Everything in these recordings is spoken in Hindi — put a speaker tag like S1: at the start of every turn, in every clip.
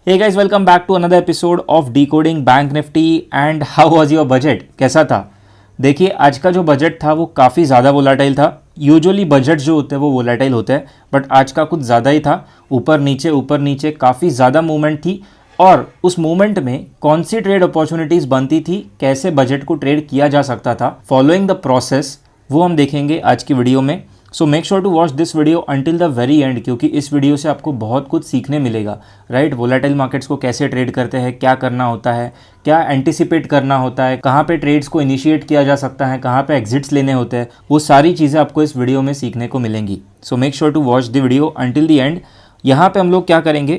S1: Hey guys, welcome back to another episode of decoding bank Nifty and how was your budget. कैसा था? देखिए, आज का जो बजट था वो काफ़ी ज़्यादा वोलाटाइल था। यूजुअली बजट जो होते हैं वो वोलाटाइल होते हैं, बट आज का कुछ ज़्यादा ही था। ऊपर नीचे काफ़ी ज़्यादा मूवमेंट थी और उस मूवमेंट में कौन सी ट्रेड अपॉर्चुनिटीज़ बनती थी, कैसे बजट को ट्रेड किया जा सकता था फॉलोइंग द प्रोसेस, वो हम देखेंगे आज की वीडियो में। So make sure to watch this video until the very end, क्योंकि इस वीडियो से आपको बहुत कुछ सीखने मिलेगा। राइट, वोलेटाइल मार्केट्स को कैसे ट्रेड करते हैं, क्या करना होता है, क्या एंटिसिपेट करना होता है, कहाँ पे ट्रेड्स को इनिशिएट किया जा सकता है, कहाँ पे एग्जिट्स लेने होते हैं, वो सारी चीज़ें आपको इस वीडियो में सीखने को मिलेंगी। So make sure to watch the video until the end. यहाँ पे हम लोग क्या करेंगे,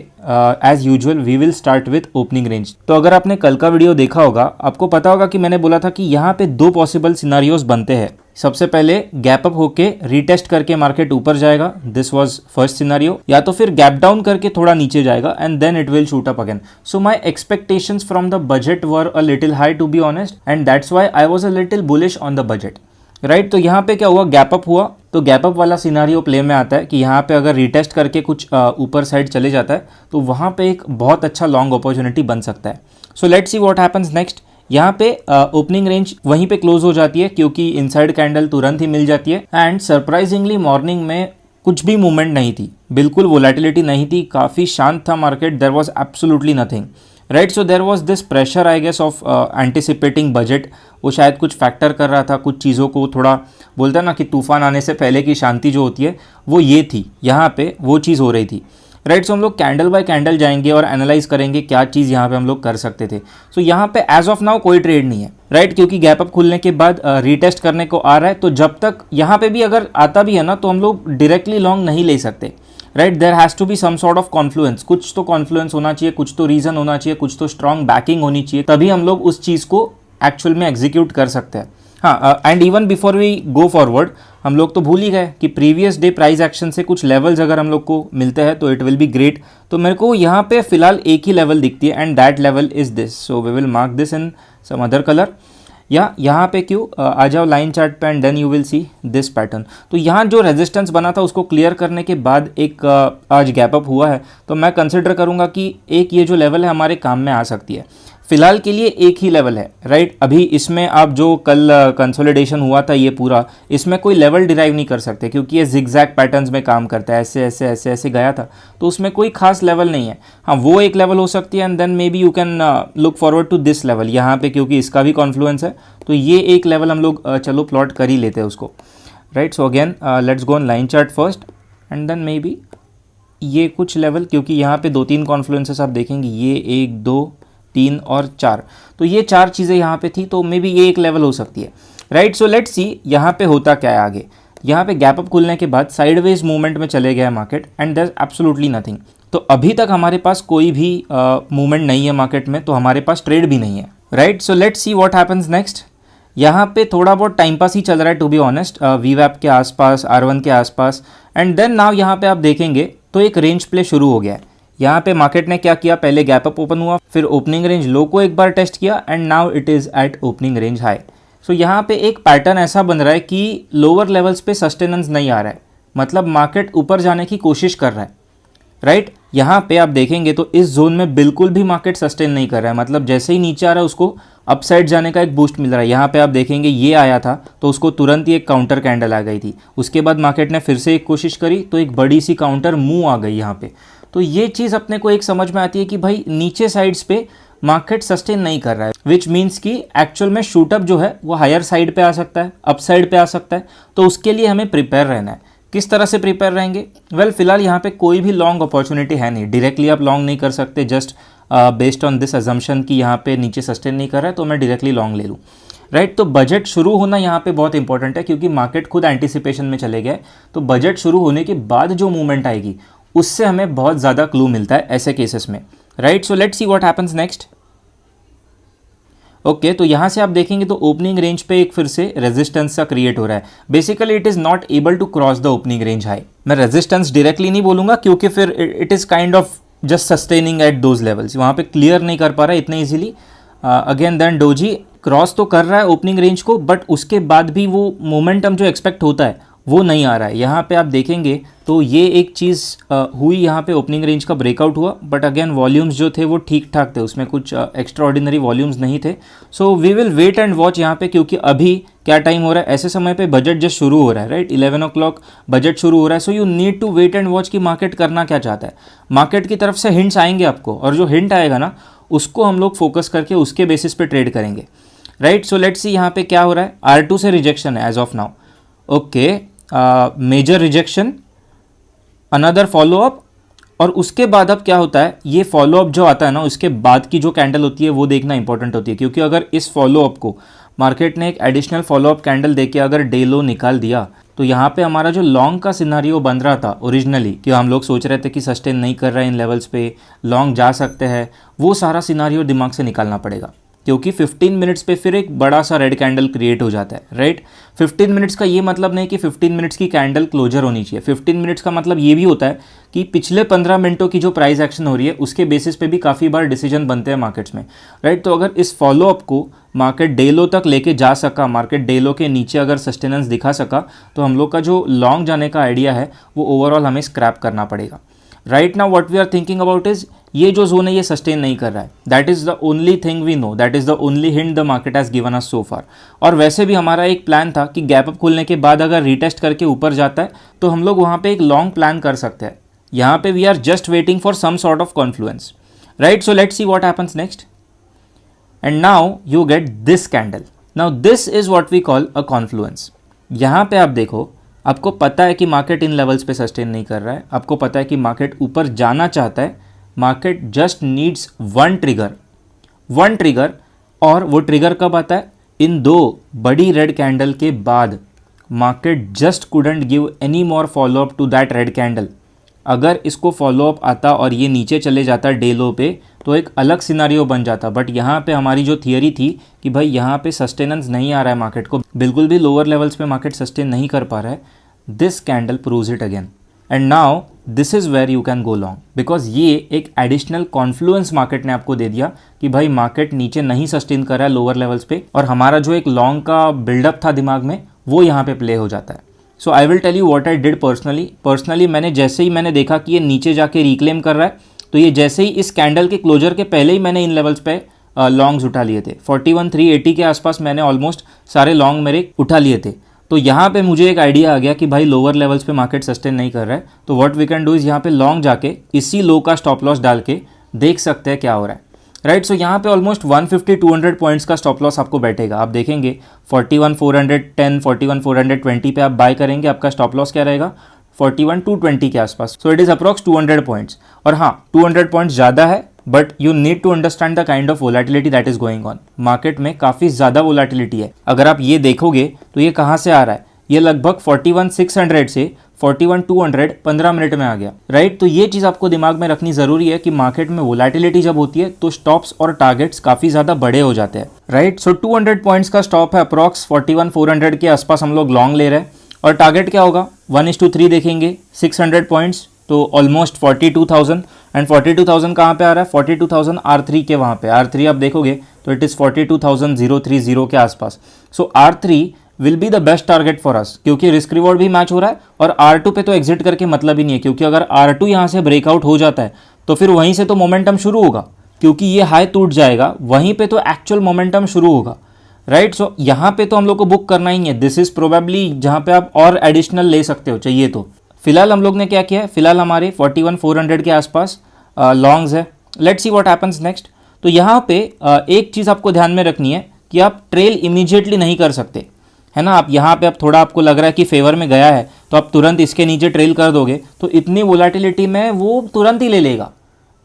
S1: as usual we will start with opening range. तो अगर आपने कल का वीडियो देखा होगा, आपको पता होगा कि मैंने बोला था कि यहाँ पे दो पॉसिबल सिनारियोज बनते हैं। सबसे पहले गैप अप होके रीटेस्ट करके मार्केट ऊपर जाएगा, दिस वाज फर्स्ट सिनारियो, या तो फिर गैप डाउन करके थोड़ा नीचे जाएगा and then it will shoot up again. So my expectations from the budget were a little high to be honest, and that's why I was a little bullish on the budget. Right, तो यहाँ पे क्या हुआ, गैप अप हुआ, तो गैप अप वाला सिनारियो प्ले में आता है कि यहाँ पे अगर रिटेस्ट करके कुछ ऊपर साइड चले जाता है तो वहाँ पे एक बहुत अच्छा लॉन्ग अपॉर्चुनिटी बन सकता है। सो let's see what happens next. यहाँ पे ओपनिंग रेंज वहीं पे क्लोज हो जाती है क्योंकि इनसाइड कैंडल तुरंत ही मिल जाती है एंड सरप्राइजिंगली मॉर्निंग में कुछ भी मूवमेंट नहीं थी, बिल्कुल वोलेटिलिटी नहीं थी, काफ़ी शांत था market, there was absolutely nothing. Right, so there was this pressure I guess of anticipating budget. वो शायद कुछ फैक्टर कर रहा था, कुछ चीज़ों को थोड़ा बोलता है ना कि तूफान आने से पहले की शांति जो होती है वो ये थी, यहाँ पे वो चीज़ हो रही थी। राइट, सो हम लोग कैंडल बाय कैंडल जाएंगे और एनालाइज करेंगे क्या चीज़ यहाँ पे हम लोग कर सकते थे। सो यहाँ पे एज ऑफ नाउ कोई ट्रेड नहीं है। राइट, क्योंकि गैप अप खुलने के बाद रीटेस्ट करने को आ रहा है, तो जब तक यहाँ पे भी अगर आता भी है ना तो हम लोग डायरेक्टली लॉन्ग नहीं ले सकते। Right, there has to be some sort of confluence, कुछ तो कॉन्फ्लुएंस होना चाहिए, कुछ तो रीज़न होना चाहिए, कुछ तो स्ट्रॉन्ग बैकिंग होनी चाहिए, तभी हम लोग उस चीज़ को एक्चुअल में एग्जीक्यूट कर सकते हैं। हाँ, and even before we go forward, हम लोग तो भूल ही गए कि प्रीवियस डे प्राइस एक्शन से कुछ लेवल्स अगर हम लोग को मिलते हैं तो इट विल बी ग्रेट। तो मेरे को यहाँ पे फिलहाल एक ही लेवल दिखती है and that level is this, so we will mark this in some other colour. या यहाँ पे क्यों, आ जाओ लाइन चार्ट पे and then you will see this pattern. तो यहाँ जो रेजिस्टेंस बना था उसको क्लियर करने के बाद एक आज गैप अप हुआ है, तो मैं कंसिडर करूँगा कि एक ये जो लेवल है हमारे काम में आ सकती है। फिलहाल के लिए एक ही लेवल है। राइट, अभी इसमें आप जो कल कंसोलिडेशन हुआ था ये पूरा, इसमें कोई लेवल डिराइव नहीं कर सकते क्योंकि ये जिगजैग पैटर्न्स में काम करता है, ऐसे ऐसे ऐसे ऐसे गया था, तो उसमें कोई खास लेवल नहीं है। हाँ, वो एक लेवल हो सकती है and then maybe you can look forward to this level यहाँ पे, क्योंकि इसका भी कॉन्फ्लुएंस है, तो ये एक लेवल हम लोग चलो प्लॉट कर ही लेते हैं उसको। Right, so again let's go on line chart first and then maybe ये कुछ लेवल, क्योंकि यहाँ पे दो तीन कॉन्फ्लुएंसेस आप देखेंगे, ये 1 2 3 और 4, तो ये 4 चीज़ें यहाँ पे थी, तो मे बी ये एक लेवल हो सकती है। राइट, सो लेट्स सी यहाँ पे होता क्या है आगे। यहाँ पे गैप अप खुलने के बाद साइडवेज मूवमेंट में चले गया market and there absolutely nothing. तो अभी तक हमारे पास कोई भी मूवमेंट नहीं है मार्केट में, तो हमारे पास ट्रेड भी नहीं है। Right, so let's see what happens next. यहाँ पे थोड़ा बहुत टाइम पास ही चल रहा है टू बी ऑनेस्ट, वीवैप के आसपास, R1 के आसपास, एंड देन नाउ यहाँ पे आप देखेंगे तो एक रेंज प्ले शुरू हो गया है। यहाँ पे मार्केट ने क्या किया, पहले गैप अप ओपन हुआ, फिर ओपनिंग रेंज लो को एक बार टेस्ट किया and now it is at opening range high. So यहाँ पे एक पैटर्न ऐसा बन रहा है कि लोअर लेवल्स पे सस्टेनेंस नहीं आ रहा है, मतलब मार्केट ऊपर जाने की कोशिश कर रहा है। राइट, यहाँ पे आप देखेंगे तो इस जोन में बिल्कुल भी मार्केट सस्टेन नहीं कर रहा है, मतलब जैसे ही नीचे आ रहा है उसको अपसाइड जाने का एक बूस्ट मिल रहा है। यहाँ पे आप देखेंगे ये आया था तो उसको तुरंत ही एक काउंटर कैंडल आ गई थी, उसके बाद मार्केट ने फिर से एक कोशिश करी तो एक बड़ी सी काउंटर मूव आ गई यहाँ पे। तो ये चीज़ अपने को एक समझ में आती है कि भाई नीचे साइड्स पे मार्केट सस्टेन नहीं कर रहा है, विच मीन्स कि एक्चुअल में शूटअप जो है वो हायर साइड पे आ सकता है, अप साइड पे आ सकता है, तो उसके लिए हमें प्रिपेयर रहना है। किस तरह से प्रिपेयर रहेंगे? वेल, फिलहाल यहाँ पे कोई भी लॉन्ग अपॉर्चुनिटी है नहीं, डायरेक्टली आप लॉन्ग नहीं कर सकते, just based on this assumption कि यहाँ पे नीचे सस्टेन नहीं कर रहा है तो मैं डायरेक्टली लॉन्ग ले लूँ। राइट, तो बजट शुरू होना यहाँ पे बहुत इंपॉर्टेंट है क्योंकि मार्केट खुद एंटिसिपेशन में चले गए, तो बजट शुरू होने के बाद जो मूवमेंट आएगी उससे हमें बहुत ज़्यादा क्लू मिलता है ऐसे केसेस में। Right, so let's see what happens next. Okay, तो यहाँ से आप देखेंगे तो ओपनिंग रेंज पे एक फिर से रेजिस्टेंस सा क्रिएट हो रहा है। Basically it is not able to cross the opening range high. मैं रेजिस्टेंस डायरेक्टली नहीं बोलूँगा क्योंकि फिर it is kind of just sustaining at those levels, वहाँ पे क्लियर नहीं कर पा रहा है इतने easily. Again then doji cross तो कर रहा है ओपनिंग रेंज को, बट उसके बाद भी वो मोमेंटम जो एक्सपेक्ट होता है वो नहीं आ रहा है। यहाँ पे आप देखेंगे तो ये एक चीज़ हुई, यहाँ पे ओपनिंग रेंज का ब्रेकआउट हुआ, बट अगेन वॉल्यूम्स जो थे वो ठीक ठाक थे, उसमें कुछ एक्स्ट्रा ऑर्डिनरी वॉल्यूम्स नहीं थे। So we will wait and watch यहाँ पे, क्योंकि अभी क्या टाइम हो रहा है, ऐसे समय पे बजट जस्ट शुरू हो रहा है, राइट, 11 o'clock बजट शुरू हो रहा है। So you need to wait and watch कि मार्केट करना क्या चाहता है। मार्केट की तरफ से हिंट्स आएंगे आपको, और जो हिंट आएगा ना उसको हम लोग फोकस करके उसके बेसिस पे ट्रेड करेंगे, राइट। सो लेट्स सी यहाँ पे क्या हो रहा है। R2 से रिजेक्शन है as of now, okay, major rejection, another follow up, और उसके बाद अब क्या होता है, ये फॉलोअप जो आता है ना उसके बाद की जो कैंडल होती है वो देखना इंपॉर्टेंट होती है, क्योंकि अगर इस फॉलोअप को मार्केट ने एक एडिशनल फॉलोअप कैंडल देके अगर डे लो निकाल दिया, तो यहाँ पे हमारा जो लॉन्ग का सिनारियो बन रहा था ओरिजिनली, कि हम लोग सोच रहे थे कि सस्टेन नहीं कर रहे हैं इन लेवल्स पे, लॉन्ग जा सकते हैं, वो सारा सिनारियो दिमाग से निकालना पड़ेगा, क्योंकि 15 मिनट्स पे फिर एक बड़ा सा रेड कैंडल क्रिएट हो जाता है, राइट। 15 मिनट्स का ये मतलब नहीं कि 15 मिनट्स की कैंडल क्लोजर होनी चाहिए। 15 मिनट्स का मतलब ये भी होता है कि पिछले 15 मिनटों की जो प्राइस एक्शन हो रही है उसके बेसिस पे भी काफ़ी बार डिसीजन बनते हैं मार्केट्स में, राइट। तो अगर इस फॉलोअप को मार्केट डे लो तक लेके जा सका, मार्केट डे लो के नीचे अगर सस्टेनेंस दिखा सका, तो हम लोग का जो लॉन्ग जाने का आइडिया है वो ओवरऑल हमें स्क्रैप करना पड़ेगा। Right now what we are thinking about is, ये जो जोन है ये सस्टेन नहीं कर रहा है, that is the only thing we know, that is the only hint the market has given us so far. और वैसे भी हमारा एक प्लान था कि गैप अप खुलने के बाद अगर रीटेस्ट करके ऊपर जाता है तो हम लोग वहाँ पे एक लॉन्ग प्लान कर सकते हैं। यहाँ पे we are just waiting for some sort of confluence, right. So let's see what happens next, and now you get this candle. Now this is what we call a confluence. यहाँ पे आप देखो, आपको पता है कि मार्केट इन लेवल्स पे सस्टेन नहीं कर रहा है, आपको पता है कि मार्केट ऊपर जाना चाहता है, market just needs one trigger, और वो ट्रिगर कब आता है, इन दो बड़ी रेड कैंडल के बाद। Market just couldn't give any more follow up to that red candle. अगर इसको फॉलोअप आता और ये नीचे चले जाता डे लो पे, तो एक अलग सिनारियो बन जाता। बट यहाँ पे हमारी जो थियरी थी कि भाई यहाँ पे सस्टेनेंस नहीं आ रहा है, मार्केट को बिल्कुल भी लोअर लेवल्स पे मार्केट सस्टेन नहीं कर पा रहा है, this candle proves it again, and now this is where you can go long, because ये एक एडिशनल कॉन्फ्लुएंस मार्केट ने आपको दे दिया कि भाई मार्केट नीचे नहीं सस्टेन कर रहा है लोअर लेवल्स पे, और हमारा जो एक लॉन्ग का बिल्डअप था दिमाग में वो यहाँ पे प्ले हो जाता है। So I will tell you what I did personally मैंने जैसे ही मैंने देखा कि ये नीचे जाके रिक्लेम कर रहा है, तो ये जैसे ही इस कैंडल के क्लोजर के पहले ही मैंने इन लेवल्स पे लॉन्ग्स उठा लिए थे। 41,380 के आसपास मैंने ऑलमोस्ट सारे लॉन्ग मेरे उठा लिए थे। तो यहाँ पे मुझे एक आइडिया आ गया कि भाई लोअर लेवल्स पे मार्केट सस्टेन नहीं कर रहा है, तो what we can do is यहाँ पे लॉन्ग जाके इसी लो का स्टॉप लॉस डाल के देख सकते हैं क्या हो रहा है, राइट। सो यहाँ पे ऑलमोस्ट 150-200 पॉइंट्स का स्टॉप लॉस आपको बैठेगा। आप देखेंगे 41,410, 41,420 पे आप बाय करेंगे, आपका स्टॉप लॉस क्या रहेगा, 41,220 के आसपास। So it is approx 200 points, और हाँ 200 पॉइंट्स ज़्यादा है, but you need to understand the kind of volatility that is going on. Market में काफ़ी ज़्यादा वोलेटिलिटी है। अगर आप ये देखोगे तो ये कहाँ से आ रहा है, ये लगभग 41,600 से 41,200 15 मिनट में आ गया, राइट। तो ये चीज़ आपको दिमाग में रखनी ज़रूरी है कि मार्केट में वोलेटिलिटी जब होती है तो स्टॉप्स और टारगेट्स काफ़ी ज़्यादा बड़े हो जाते हैं, राइट। सो 200 पॉइंट्स का स्टॉप है, अप्रॉक्स 41,400 के आसपास हम लोग लॉन्ग ले रहे हैं, और टारगेट क्या होगा 1:3 देखेंगे, 600 पॉइंट्स तो ऑलमोस्ट 42,000, एंड 42,000 कहाँ पे आ रहा है, 42,000 R3 के वहाँ पे। R3 आप देखोगे तो इट इज़ 42,030 के आसपास। सो R3 will be the best target for us, क्योंकि रिस्क रिवॉर्ड भी मैच हो रहा है, और R2 पे तो एग्जिट करके मतलब ही नहीं है, क्योंकि अगर R2 यहाँ से ब्रेकआउट हो जाता है तो फिर वहीं से तो मोमेंटम शुरू होगा, क्योंकि ये हाई टूट जाएगा, वहीं पे तो एक्चुअल मोमेंटम शुरू होगा, राइट। सो यहाँ पे तो हम लोग को बुक करना ही है। दिस इज प्रोबेबली जहाँ पे आप और एडिशनल ले सकते हो चाहिए तो। फिलहाल हम लोग ने क्या किया है, फिलहाल हमारे 41,400 के आसपास लॉन्ग्स है। Let's see what happens next. तो यहाँ पे एक चीज़ आपको ध्यान में रखनी है कि आप ट्रेल इमीडिएटली नहीं कर सकते, है ना। आप यहाँ पे अब थोड़ा आपको लग रहा है कि फेवर में गया है तो आप तुरंत इसके नीचे ट्रेल कर दोगे तो इतनी वोलेटिलिटी में वो तुरंत ही ले लेगा।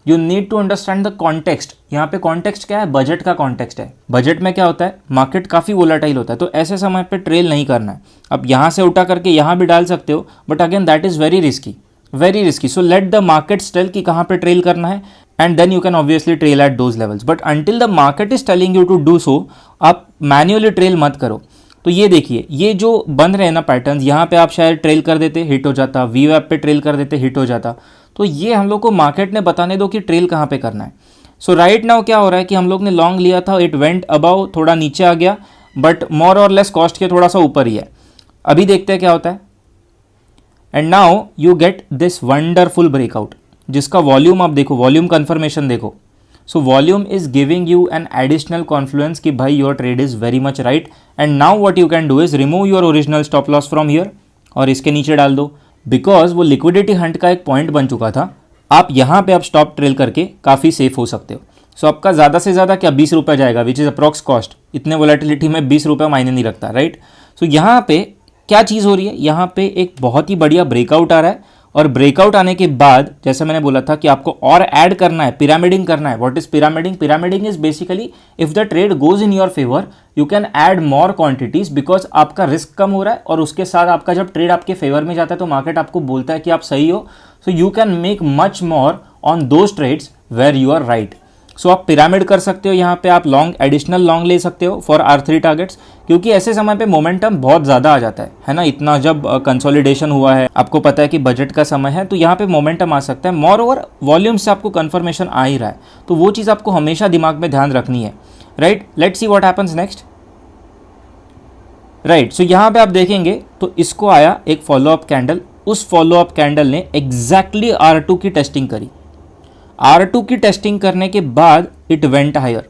S1: You need to understand the context. यहाँ पे कॉन्टेक्स्ट क्या है, बजट का कॉन्टेक्स्ट है। बजट में क्या होता है, मार्केट काफ़ी वोलेटाइल होता है, तो ऐसे समय पे ट्रेल नहीं करना है। अब यहाँ से उठा करके यहाँ भी डाल सकते हो, but again that is very risky. So let the market tell कि कहाँ पे ट्रेल करना है, and then you can obviously trail at those levels. But until the market is telling you to do so, आप मैन्युअली ट्रेल मत करो। तो ये देखिए, ये जो बन रहे हैं ना पैटर्न्स, यहाँ पे आप शायद ट्रेल कर देते हिट हो जाता, वी वेब पे ट्रेल कर देते हिट हो जाता। तो ये हम लोग को मार्केट ने बताने दो कि ट्रेल कहाँ पे करना है। सो राइट नाउ क्या हो रहा है कि हम लोग ने लॉन्ग लिया था, इट वेंट अबाउ, थोड़ा नीचे आ गया, बट मोर और लेस कॉस्ट के थोड़ा सा ऊपर ही है। अभी देखते हैं क्या होता है। And now you get this wonderful breakout, जिसका वॉल्यूम आप देखो, वॉल्यूम कन्फर्मेशन देखो. So volume is giving you an additional Confluence कि भाई your trade is very much right. And now what you can do is remove your original stop loss from here और इसके नीचे डाल दो, बिकॉज वो लिक्विडिटी हंट का एक पॉइंट बन चुका था. आप यहाँ पे आप स्टॉप ट्रेल करके काफ़ी सेफ हो सकते हो. सो आपका ज़्यादा से ज़्यादा क्या 20 रुपये जाएगा, विच इज़ अप्रॉक्स कॉस्ट. इतने वोलेटिलिटी में 20 रुपये मायने नहीं रखता, राइट. सो यहाँ पे क्या चीज़ हो रही है, यहाँ पे एक बहुत ही बढ़िया ब्रेकआउट आ रहा है. और ब्रेकआउट आने के बाद जैसे मैंने बोला था कि आपको और ऐड करना है, पिरामिडिंग करना है. What is pyramiding? Pyramiding is basically if the trade goes in your favour you can add more quantities, because आपका रिस्क कम हो रहा है और उसके साथ आपका जब ट्रेड आपके फेवर में जाता है तो मार्केट आपको बोलता है कि आप सही हो. So you can make much more on those trades where you are right. So आप पिरामिड कर सकते हो, यहाँ पे आप लॉन्ग, एडिशनल लॉन्ग ले सकते हो फॉर R3 टारगेट्स, क्योंकि ऐसे समय पे मोमेंटम बहुत ज़्यादा आ जाता है ना. इतना जब कंसोलिडेशन हुआ है, आपको पता है कि बजट का समय है, तो यहाँ पे मोमेंटम आ सकता है. मोर ओवर वॉल्यूम से आपको कन्फर्मेशन आ ही रहा है, तो वो चीज़ आपको हमेशा दिमाग में ध्यान रखनी है, right. Let's see what happens next, right. So यहाँ पे आप देखेंगे तो इसको आया एक फॉलोअप कैंडल. उस फॉलोअप कैंडल ने एग्जैक्टली R2 की टेस्टिंग करी. R2 की टेस्टिंग करने के बाद इट वेंट हायर.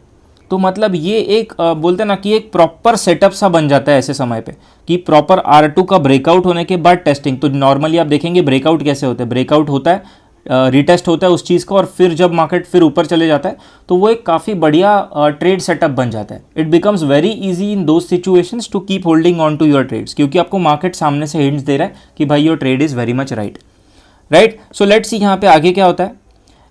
S1: तो मतलब ये एक बोलते हैं ना कि एक प्रॉपर सेटअप सा बन जाता है ऐसे समय पे कि प्रॉपर R2 का ब्रेकआउट होने के बाद टेस्टिंग. तो नॉर्मली आप देखेंगे ब्रेकआउट कैसे होते हैं, ब्रेकआउट होता है, रिटेस्ट होता है उस चीज़ का, और फिर जब मार्केट फिर ऊपर चले जाता है तो वो एक काफ़ी बढ़िया ट्रेड सेटअप बन जाता है. It becomes very easy in those situations to keep holding on to your trades, क्योंकि आपको मार्केट सामने से हिंट्स दे रहा है कि भाई your trade is very much right, right. So let's सी यहाँ पे आगे क्या होता है.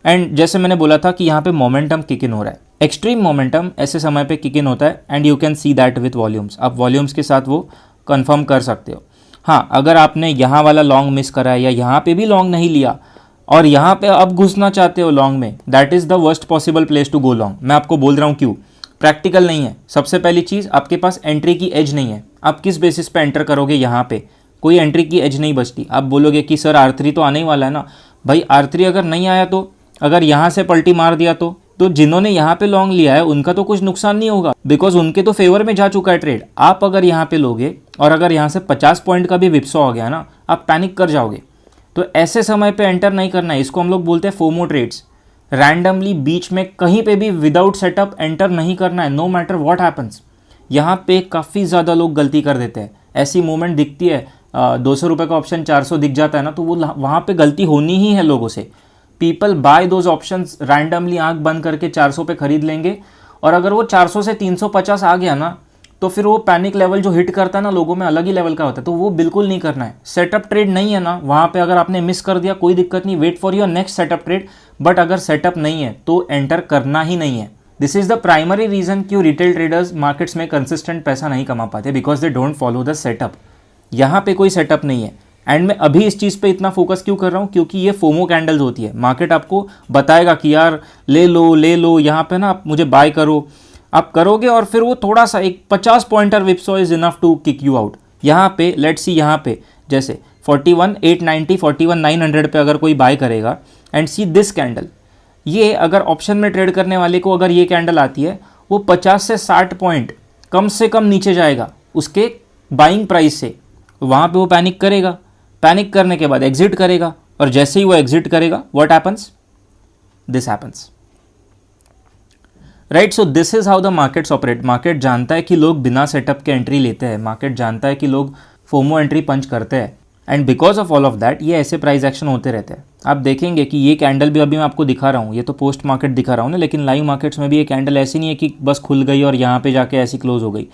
S1: एंड जैसे मैंने बोला था कि यहाँ पे मोमेंटम किक इन हो रहा है, एक्सट्रीम मोमेंटम ऐसे समय पे किक इन होता है. And you can see that with volumes, आप वॉल्यूम्स के साथ वो कंफर्म कर सकते हो. हाँ, अगर आपने यहाँ वाला लॉन्ग मिस करा है या यहाँ पे भी लॉन्ग नहीं लिया और यहाँ पे अब घुसना चाहते हो लॉन्ग में, that is the worst possible place to go long. मैं आपको बोल रहा हूँ क्यों. प्रैक्टिकल नहीं है. सबसे पहली चीज़, आपके पास एंट्री की एज नहीं है. आप किस बेसिस पे एंटर करोगे, यहाँ पे कोई एंट्री की एज नहीं बचती. आप बोलोगे कि सर R3 तो आने ही वाला है ना. भाई R3 अगर नहीं आया तो, अगर यहाँ से पलटी मार दिया तो जिन्होंने यहाँ पे लॉन्ग लिया है उनका तो कुछ नुकसान नहीं होगा, बिकॉज उनके तो फेवर में जा चुका है ट्रेड. आप अगर यहाँ पे लोगे और अगर यहाँ से 50 पॉइंट का भी विप्सो हो गया ना, आप पैनिक कर जाओगे. तो ऐसे समय पे एंटर नहीं करना है. इसको हम लोग बोलते हैं फोमो ट्रेड्स. रैंडमली बीच में कहीं पे भी विदाउट सेटअप एंटर नहीं करना है, नो मैटर व्हाट हैपन्स. यहाँ पे काफ़ी ज़्यादा लोग गलती कर देते हैं. ऐसी मूवमेंट दिखती है, 200 रुपये का ऑप्शन 400 दिख जाता है ना, तो वो वहाँ पे गलती होनी ही है लोगों से. People buy those options randomly, आंख बंद करके 400 पे खरीद लेंगे, और अगर वो 400 से 350 आ गया ना, तो फिर वो पैनिक लेवल जो हिट करता है ना लोगों में, अलग ही लेवल का होता है. तो वो बिल्कुल नहीं करना है. सेटअप ट्रेड नहीं है ना वहाँ पे, अगर आपने मिस कर दिया कोई दिक्कत नहीं, wait for your next setup trade. But अगर सेटअप नहीं है तो एंटर करना ही नहीं है. This is the primary reason क्यों रिटेल ट्रेडर्स मार्केट्स में कंसिस्टेंट पैसा नहीं कमा पाते, because they don't follow the setup. यहाँ पे कोई सेटअप नहीं है. एंड मैं अभी इस चीज़ पे इतना फोकस क्यों कर रहा हूँ, क्योंकि ये फोमो कैंडल्स होती है. मार्केट आपको बताएगा कि यार ले लो यहाँ पे ना, आप मुझे बाय करो. आप करोगे और फिर वो थोड़ा सा एक 50 pointer whipsaw is enough to kick you out. यहाँ पे लेट्स सी, यहाँ पे जैसे 41,890 41,900 पे अगर कोई बाय करेगा, एंड सी दिस कैंडल, ये अगर ऑप्शन में ट्रेड करने वाले को अगर ये कैंडल आती है, वो 50 से 60 पॉइंट कम से कम नीचे जाएगा उसके बाइंग प्राइस से. वहाँ पे वो पैनिक करेगा. पैनिक करने के बाद एग्जिट करेगा, और जैसे ही वो एग्जिट करेगा what happens, this happens, right. So this is how the markets operate. Market जानता है कि लोग बिना सेटअप के एंट्री लेते हैं. मार्केट जानता है कि लोग फोमो एंट्री पंच करते हैं, and because of all of that ये ऐसे प्राइस एक्शन होते रहते हैं. आप देखेंगे कि ये कैंडल भी अभी मैं आपको दिखा रहा हूँ, ये तो पोस्ट मार्केट दिखा रहा हूँ ना, लेकिन लाइव मार्केट्स में भी ये कैंडल ऐसी नहीं है कि बस खुल गई और यहाँ पे जाके ऐसी क्लोज हो गई.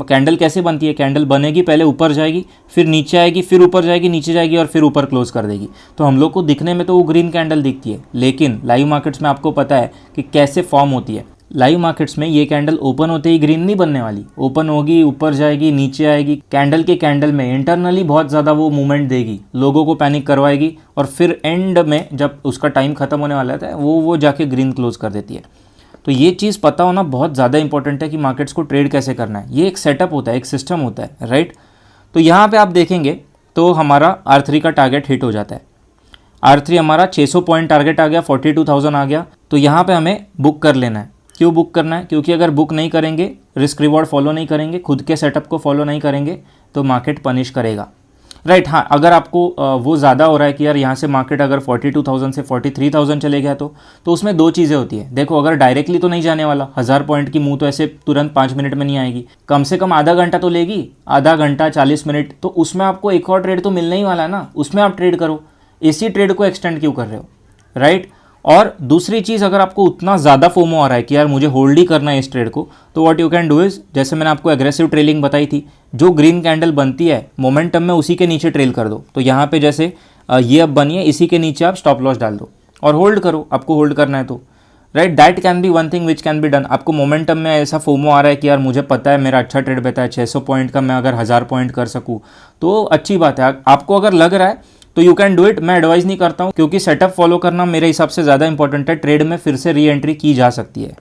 S1: कैंडल कैसे बनती है, कैंडल बनेगी, पहले ऊपर जाएगी, फिर नीचे आएगी, फिर ऊपर जाएगी, नीचे जाएगी, और फिर ऊपर क्लोज कर देगी. तो हम लोग को दिखने में तो वो ग्रीन कैंडल दिखती है, लेकिन लाइव मार्केट्स में आपको पता है कि कैसे फॉर्म होती है. लाइव मार्केट्स में ये कैंडल ओपन होते ही ग्रीन नहीं बनने वाली. ओपन होगी, ऊपर जाएगी, नीचे आएगी, कैंडल के कैंडल में इंटरनली बहुत ज़्यादा वो मूवमेंट देगी, लोगों को पैनिक करवाएगी, और फिर एंड में जब उसका टाइम खत्म होने वाला था वो जाके ग्रीन क्लोज कर देती है. तो ये चीज़ पता होना बहुत ज़्यादा इंपॉर्टेंट है कि मार्केट्स को ट्रेड कैसे करना है. ये एक सेटअप होता है, एक सिस्टम होता है, राइट. तो यहाँ पे आप देखेंगे तो हमारा R3 का टारगेट हिट हो जाता है. R3 हमारा 600 पॉइंट टारगेट आ गया, 42,000 आ गया. तो यहाँ पे हमें बुक कर लेना है. क्यों बुक करना है, क्योंकि अगर बुक नहीं करेंगे, रिस्क रिवॉर्ड फॉलो नहीं करेंगे, खुद के सेटअप को फॉलो नहीं करेंगे, तो मार्केट पनिश करेगा. राइट। हाँ, अगर आपको वो ज़्यादा हो रहा है कि यार यहाँ से मार्केट अगर 42,000 से 43,000 चले गया तो उसमें दो चीज़ें होती है। देखो, अगर डायरेक्टली तो नहीं जाने वाला, 1000 पॉइंट की मुंह तो ऐसे तुरंत 5 मिनट में नहीं आएगी, कम से कम आधा घंटा तो लेगी, आधा घंटा 40 मिनट, तो उसमें आपको एक और ट्रेड तो मिलने ही वाला है ना, उसमें आप ट्रेड करो। इसी ट्रेड को एक्सटेंड क्यों कर रहे हो, राइट। और दूसरी चीज़, अगर आपको उतना ज़्यादा फोमो आ रहा है कि यार मुझे होल्ड ही करना है इस ट्रेड को, तो what you can do is, जैसे मैंने आपको एग्रेसिव ट्रेलिंग बताई थी, जो ग्रीन कैंडल बनती है मोमेंटम में उसी के नीचे ट्रेल कर दो। तो यहाँ पे जैसे ये अब बनी है, इसी के नीचे आप स्टॉप लॉस डाल दो और होल्ड करो, आपको होल्ड करना है तो, right. That can be one thing which can be done. आपको मोमेंटम में ऐसा फोमो आ रहा है कि यार मुझे पता है मेरा अच्छा ट्रेड बता है 600 पॉइंट का, मैं अगर 1000 पॉइंट कर सकूँ तो अच्छी बात है। आपको अगर लग रहा है तो यू कैन डू इट। मैं एडवाइस नहीं करता हूँ, क्योंकि सेटअप फॉलो करना मेरे हिसाब से ज़्यादा इंपॉर्टेंट है। ट्रेड में फिर से री एंट्री की जा सकती है,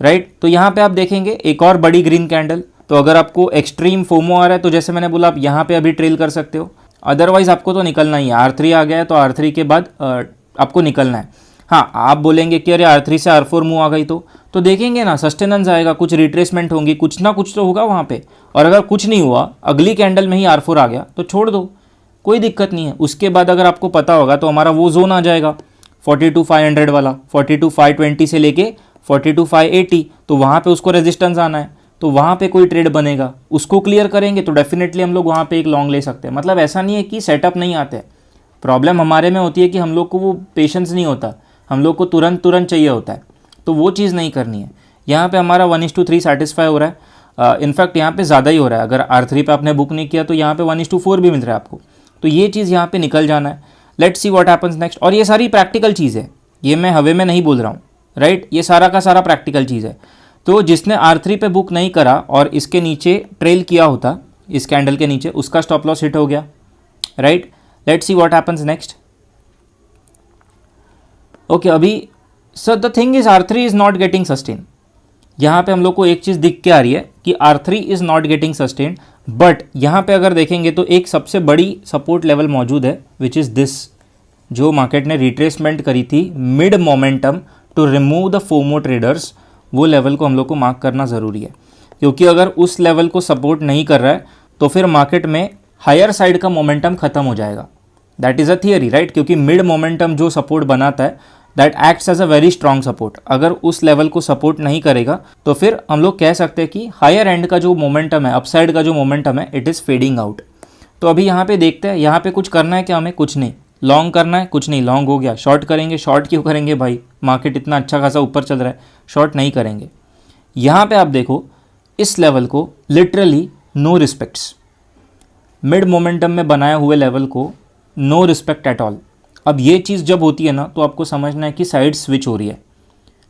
S1: राइट। तो यहाँ पे आप देखेंगे एक और बड़ी ग्रीन कैंडल। तो अगर आपको एक्सट्रीम फोमो आ रहा है तो जैसे मैंने बोला, आप यहाँ पे अभी ट्रेल कर सकते हो, अदरवाइज आपको तो निकलना ही है। R3 आ गया है तो R3 के बाद आपको निकलना है। हाँ, आप बोलेंगे कि अरे R3 से R4 मूव आ गई तो देखेंगे ना, सस्टेनेंस आएगा, कुछ रिट्रेसमेंट होंगी, कुछ ना कुछ तो होगा वहाँ पे। और अगर कुछ नहीं हुआ, अगली कैंडल में ही R4 आ गया तो छोड़ दो, कोई दिक्कत नहीं है। उसके बाद अगर आपको पता होगा तो हमारा वो जोन आ जाएगा 42,500 वाला, 42,520 से लेके 42,580, तो वहाँ पे उसको रेजिस्टेंस आना है, तो वहाँ पे कोई ट्रेड बनेगा, उसको क्लियर करेंगे तो डेफिनेटली हम लोग वहाँ पे एक लॉन्ग ले सकते हैं। मतलब ऐसा नहीं है कि सेटअप नहीं आते हैं, प्रॉब्लम हमारे में होती है कि हम लोग को वो पेशेंस नहीं होता, हम लोग को तुरंत तुरंत चाहिए होता है, तो वो चीज़ नहीं करनी है। यहाँ पे हमारा 1:3 सेटिस्फाई हो रहा है। इनफैक्ट यहाँ पे ज़्यादा ही हो रहा है। अगर R3 पे आपने बुक नहीं किया तो यहाँ पे 1:4 भी मिल रहा है आपको। तो ये चीज़ यहाँ पे निकल जाना है। Let's see what happens next. और ये सारी प्रैक्टिकल चीज़ है, ये मैं हवे में नहीं बोल रहा हूँ, राइट। ये सारा का सारा प्रैक्टिकल चीज़ है। तो जिसने R3 पे बुक नहीं करा और इसके नीचे ट्रेल किया होता, इस कैंडल के नीचे, उसका स्टॉप लॉस हिट हो गया, right. Let's see what happens next. Okay, अभी sir the thing is R3 is not getting sustain. यहाँ पे हम लोग को एक चीज़ दिख के आ रही है कि R3 is not getting sustain, but यहाँ पे अगर देखेंगे तो एक सबसे बड़ी सपोर्ट लेवल मौजूद है, विच इज़ दिस, जो मार्केट ने रिट्रेसमेंट करी थी mid momentum to remove the FOMO traders. वो लेवल को हम लोग को मार्क करना ज़रूरी है, क्योंकि अगर उस लेवल को सपोर्ट नहीं कर रहा है तो फिर मार्केट में हायर साइड का मोमेंटम खत्म हो जाएगा। That is a theory, right. क्योंकि मिड मोमेंटम जो सपोर्ट बनाता है, that acts as a very strong support. अगर उस लेवल को सपोर्ट नहीं करेगा तो फिर हम लोग कह सकते हैं कि हायर एंड का जो मोमेंटम है, अपसाइड का जो मोमेंटम है, इट इज़ फेडिंग आउट। तो अभी यहाँ पे देखते हैं, यहाँ पे कुछ करना है क्या हमें? कुछ नहीं। लॉन्ग करना है? कुछ नहीं, लॉन्ग हो गया। शॉर्ट करेंगे? शॉर्ट क्यों करेंगे भाई, मार्केट इतना अच्छा खासा ऊपर चल रहा है, शॉर्ट नहीं करेंगे। यहाँ पे आप देखो, इस लेवल को literally no respects, mid momentum में बनाए हुए लेवल को नो रिस्पेक्ट एट ऑल। अब ये चीज़ जब होती है ना, तो आपको समझना है कि साइड स्विच हो रही है,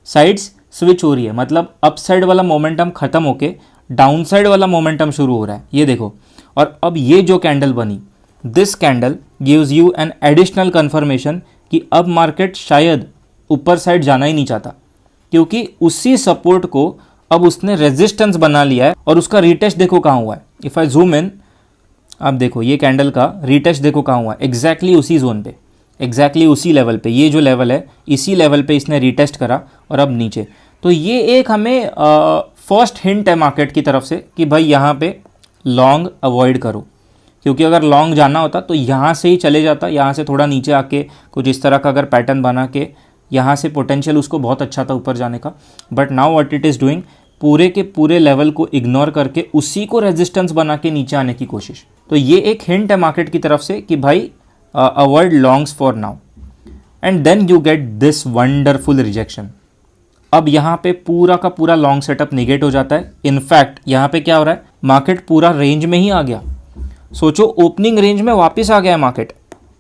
S1: साइड्स स्विच हो रही है, मतलब अप साइड वाला मोमेंटम खत्म होके डाउन साइड वाला मोमेंटम शुरू हो रहा है, ये देखो। और अब ये जो कैंडल बनी, this candle gives you an additional confirmation कि अब मार्केट शायद ऊपर साइड जाना ही नहीं चाहता, क्योंकि उसी सपोर्ट को अब उसने रेजिस्टेंस बना लिया है। और उसका रीटेस्ट देखो कहाँ हुआ है। इफ़ आई जूम इन, आप देखो ये कैंडल का रीटेस्ट देखो कहाँ हुआ है, एग्जैक्टली उसी जोन पे, एग्जैक्टली उसी लेवल पे। ये जो लेवल है, इसी लेवल पे इसने रीटेस्ट करा और अब नीचे। तो ये एक हमें फर्स्ट हिंट है मार्केट की तरफ से कि भाई यहाँ पे लॉन्ग अवॉइड करो, क्योंकि अगर लॉन्ग जाना होता तो यहाँ से ही चले जाता, यहाँ से थोड़ा नीचे आके कुछ इस तरह का अगर पैटर्न बना के, यहाँ से पोटेंशियल उसको बहुत अच्छा था ऊपर जाने का। But now what it is doing, पूरे के पूरे लेवल को इग्नोर करके उसी को रेजिस्टेंस बना के नीचे आने की कोशिश। तो ये एक हिंट है मार्केट की तरफ से कि भाई avoid longs for now, and then you get this wonderful rejection. अब यहाँ पे पूरा का पूरा लॉन्ग सेटअप निगेट हो जाता है। इनफैक्ट यहाँ पे क्या हो रहा है, मार्केट पूरा रेंज में ही आ गया। सोचो, ओपनिंग रेंज में वापस आ गया है मार्केट।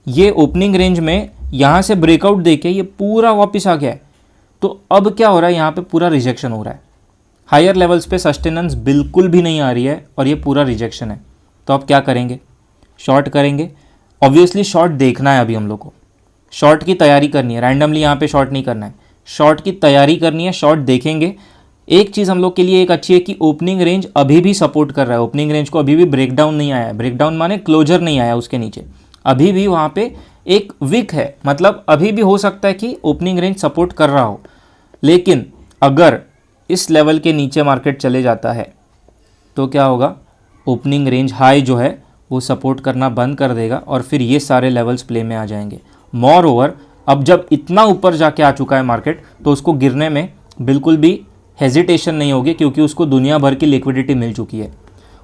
S1: ये ओपनिंग रेंज में यहाँ से ब्रेकआउट देके ये पूरा वापस आ गया है। तो अब क्या हो रहा है, यहाँ पे पूरा रिजेक्शन हो रहा है। हायर लेवल्स पे सस्टेनेंस बिल्कुल भी नहीं आ रही है और ये पूरा रिजेक्शन है। तो अब क्या करेंगे? शॉर्ट करेंगे। ऑब्वियसली शॉर्ट देखना है, अभी हम लोग को शॉर्ट की तैयारी करनी है। रैंडमली यहाँ पे शॉर्ट नहीं करना है, शॉर्ट की तैयारी करनी है, शॉर्ट देखेंगे। एक चीज़ हम लोग के लिए एक अच्छी है कि ओपनिंग रेंज अभी भी सपोर्ट कर रहा है। ओपनिंग रेंज को अभी भी ब्रेकडाउन नहीं आया है, ब्रेकडाउन माने क्लोजर नहीं आया उसके नीचे, अभी भी वहाँ पे एक विक है। मतलब अभी भी हो सकता है कि ओपनिंग रेंज सपोर्ट कर रहा हो, लेकिन अगर इस लेवल के नीचे मार्केट चले जाता है तो क्या होगा, ओपनिंग रेंज हाई जो है वो सपोर्ट करना बंद कर देगा और फिर ये सारे लेवल्स प्ले में आ जाएंगे। मोर ओवर अब जब इतना ऊपर जाके आ चुका है मार्केट तो उसको गिरने में बिल्कुल भी हेजिटेशन नहीं होगी, क्योंकि उसको दुनिया भर की लिक्विडिटी मिल चुकी है।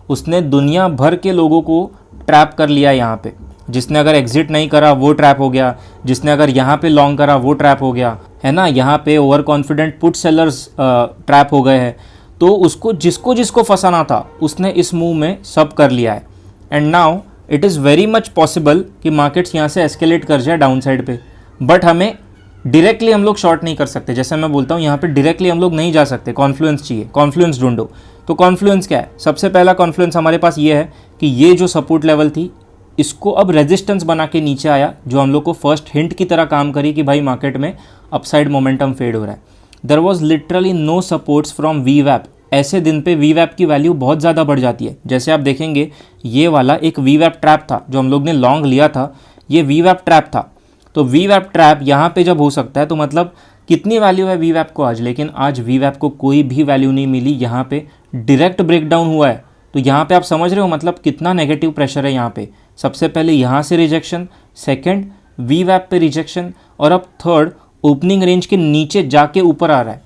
S1: उसने दुनिया भर के लोगों को ट्रैप कर लिया यहाँ पे। जिसने अगर एग्जिट नहीं करा वो ट्रैप हो गया, जिसने अगर यहाँ पे लॉन्ग करा वो ट्रैप हो गया, है ना। यहाँ पे over confident put sellers trap हो गए हैं। तो उसको जिसको जिसको फंसाना था उसने इस मूव में सब कर लिया है। And now it is very much possible कि मार्केट्स यहाँ से एस्केलेट कर जाए डाउन साइड पे, बट हमें डायरेक्टली हम लोग शॉर्ट नहीं कर सकते। जैसे मैं बोलता हूँ यहाँ पे डायरेक्टली हम लोग नहीं जा सकते, कॉन्फ्लुएंस चाहिए, कॉन्फ्लुएंस ढूंढो। तो कॉन्फ्लुएंस क्या है? सबसे पहला कॉन्फ्लुएंस हमारे पास ये है कि ये जो सपोर्ट लेवल थी इसको अब रेजिस्टेंस बना के नीचे आया, जो हम लोग को फर्स्ट हिंट की तरह काम करी कि भाई मार्केट में अपसाइड मोमेंटम फेड हो रहा है। There was literally no supports from वीवैप। ऐसे दिन पे वीवैप की वैल्यू बहुत ज़्यादा बढ़ जाती है। जैसे आप देखेंगे ये वाला एक वीवैप ट्रैप था जो हम लोग ने लॉन्ग लिया था, ये वीवैप ट्रैप था। तो वीवैप ट्रैप यहाँ पे जब हो सकता है तो मतलब कितनी वैल्यू है वीवैप को आज, लेकिन आज वीवैप को कोई भी वैल्यू नहीं मिली। यहाँ पे डायरेक्ट ब्रेकडाउन हुआ है। तो यहाँ पे आप समझ रहे हो मतलब कितना नेगेटिव प्रेशर है यहाँ पे। सबसे पहले यहाँ से रिजेक्शन, सेकंड वीवैप पे रिजेक्शन, और अब थर्ड ओपनिंग रेंज के नीचे जाके ऊपर आ रहा है।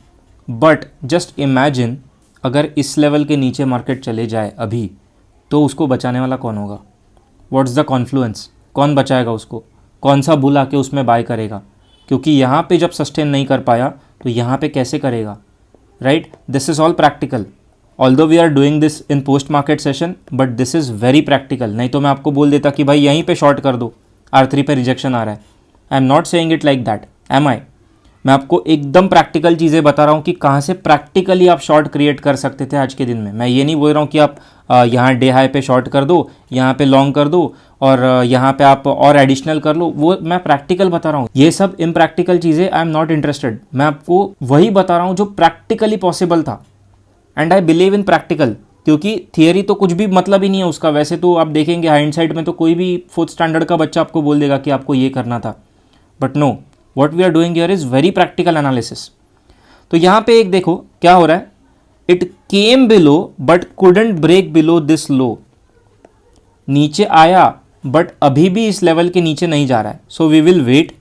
S1: बट जस्ट इमेजिन अगर इस लेवल के नीचे मार्केट चले जाए अभी, तो उसको बचाने वाला कौन होगा? What's the Confluence? कौन बचाएगा उसको? कौन सा बुल आके उसमें बाय करेगा? क्योंकि यहाँ पे जब सस्टेन नहीं कर पाया तो यहाँ पे कैसे करेगा, right? This is all practical. Although we are doing this in post market session, but this is very practical. नहीं तो मैं आपको बोल देता कि भाई यहीं पे शॉर्ट कर दो, R3 पे रिजेक्शन आ रहा है। I am not saying it like that, am I? मैं आपको एकदम प्रैक्टिकल चीज़ें बता रहा हूँ कि कहाँ से प्रैक्टिकली आप शॉर्ट क्रिएट कर सकते थे आज के दिन में। मैं ये नहीं बोल रहा हूँ कि आप यहाँ डे हाई पे शॉर्ट कर दो, यहाँ पे लॉन्ग कर दो और यहाँ पे आप और एडिशनल कर लो। वो मैं प्रैक्टिकल बता रहा हूँ। ये सब इम्प्रैक्टिकल चीज़ें आई एम नॉट इंटरेस्टेड। मैं आपको वही बता रहा हूँ जो प्रैक्टिकली पॉसिबल था। And I believe in practical, क्योंकि थियरी तो कुछ भी मतलब ही नहीं है उसका। वैसे तो आप देखेंगे हाइंडसाइड में तो कोई भी फोर्थ स्टैंडर्ड का बच्चा आपको बोल देगा कि आपको ये करना था, but no, what we are doing here is very practical analysis. तो यहाँ पे एक देखो क्या हो रहा है, it came below but couldn't break below this low. नीचे आया बट अभी भी इस लेवल के नीचे नहीं जा रहा है। So we will wait.